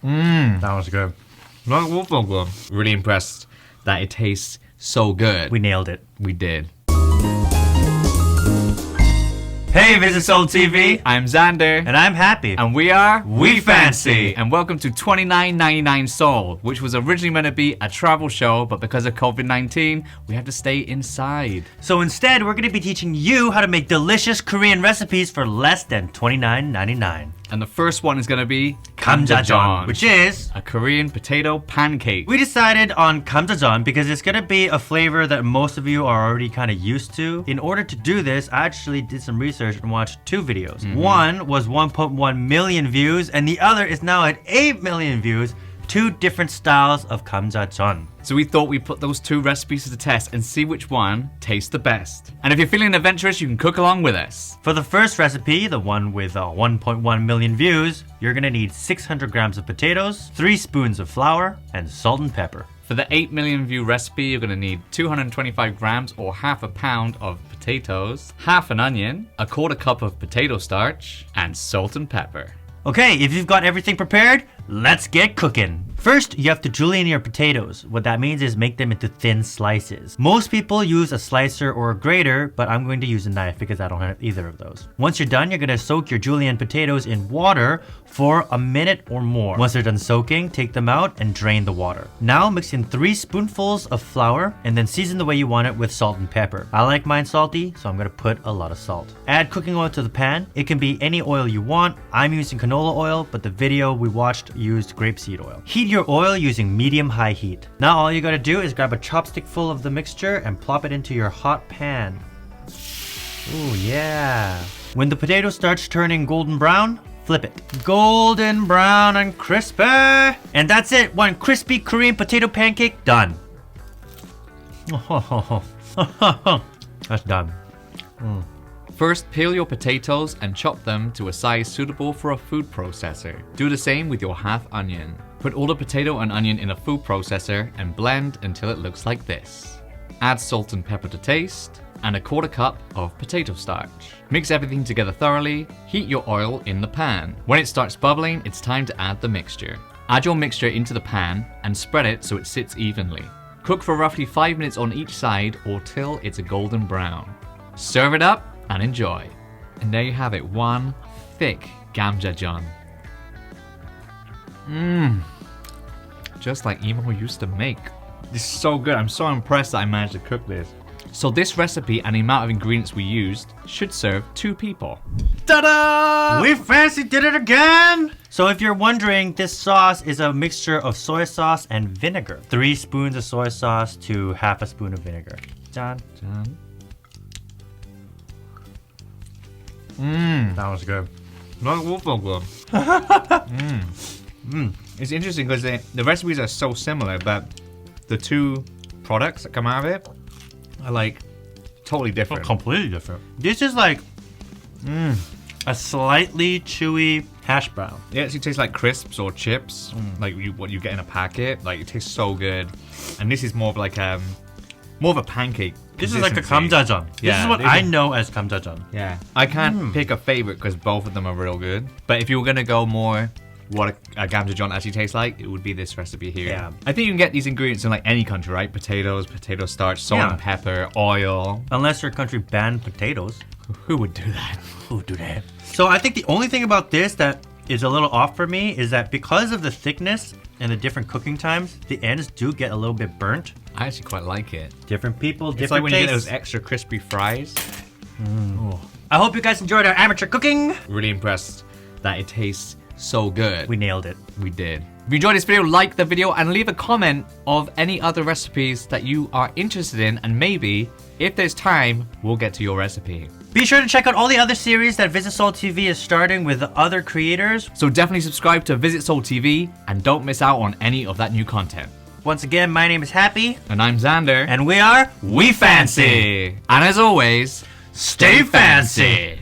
That was good. Really impressed that it tastes so good. We nailed it. We did. Hey, Visit Seoul TV. I'm Xander. And I'm Happy. And we are We Fancy. And welcome to 29.99 Seoul, which was originally meant to be a travel show, but because of COVID-19, we had to stay inside. So instead, we're going to be teaching you how to make delicious Korean recipes for less than $29.99. And the first one is going to be Kamjajeon, which is a Korean potato pancake. We decided on Kamjajeon because it's going to be a flavor that most of you are already kind of used to. In order to do this, I actually did some research and watched two videos. One was 1.1 million views and the other is now at 8 million views. Two different styles of Kamjajeon. So we thought we'd put those two recipes to the test and see which one tastes the best. And if you're feeling adventurous, you can cook along with us. For the first recipe, the one with 1.1 million views, you're gonna need 600 grams of potatoes, 3 spoons of flour, and salt and pepper. For the 8 million view recipe, you're gonna need 225 grams or half a pound of potatoes, half an onion, a quarter cup of potato starch, and salt and pepper. Okay, if you've got everything prepared, let's get cooking. First, you have to julienne your potatoes. What that means is make them into thin slices. Most people use a slicer or a grater, but I'm going to use a knife because I don't have either of those. Once you're done, you're gonna soak your julienne potatoes in water for a minute or more. Once they're done soaking, take them out and drain the water. Now mix in 3 spoonfuls of flour and then season the way you want it with salt and pepper. I like mine salty, so I'm gonna put a lot of salt. Add cooking oil to the pan. It can be any oil you want. I'm using canola oil, but the video we watched used grapeseed oil. Heat your oil using medium-high heat. Now all you gotta do is grab a chopstick full of the mixture and plop it into your hot pan. Ooh, yeah. When the potato starts turning golden brown, flip it. Golden brown and crispy. And that's it. One crispy Korean potato pancake done. That's done. First, peel your potatoes and chop them to a size suitable for a food processor. Do the same with your half onion. Put all the potato and onion in a food processor and blend until it looks like this. Add salt and pepper to taste and a quarter cup of potato starch. Mix everything together thoroughly. Heat your oil in the pan. When it starts bubbling, it's time to add the mixture. Add your mixture into the pan and spread it so it sits evenly. Cook for roughly 5 minutes on each side or till it's a golden brown. Serve it up and enjoy. And there you have it, one thick Kamjajeon. Just like Emo used to make. This is so good. I'm so impressed that I managed to cook this. So this recipe and the amount of ingredients we used should serve 2 people. Ta-da! We fancy did it again! So if you're wondering, this sauce is a mixture of soy sauce and vinegar. 3 spoons of soy sauce to half a spoon of vinegar. John. That was good. It's interesting because the recipes are so similar, but the 2 products that come out of it are like totally different. Completely different. This is like a slightly chewy hash brown. It actually tastes like crisps or chips, like what you get in a packet. Like it tastes so good. And this is more of like more of a pancake. This is like a Kamjajeon. This is what I know as Kamjajeon. Yeah. I can't pick a favorite because both of them are real good. But if you were gonna go more what a Kamjajeon actually tastes like, it would be this recipe here. Yeah. I think you can get these ingredients in like any country, right? Potatoes, potato starch, salt and pepper, oil. Unless your country banned potatoes. Who would do that? Who would do that? So I think the only thing about this that is a little off for me is that because of the thickness and the different cooking times, the ends do get a little bit burnt. I actually quite like it. Different people, different It's like when you get tastes. those extra crispy fries. I hope you guys enjoyed our amateur cooking. Really impressed that it tastes so good. We nailed it. We did. If you enjoyed this video, like the video and leave a comment of any other recipes that you are interested in, and maybe, if there's time, we'll get to your recipe. Be sure to check out all the other series that Visit Seoul TV is starting with other creators. So definitely subscribe to Visit Seoul TV and don't miss out on any of that new content. Once again, my name is Happy. And I'm Xander. And we are We Fancy! And as always, stay fancy!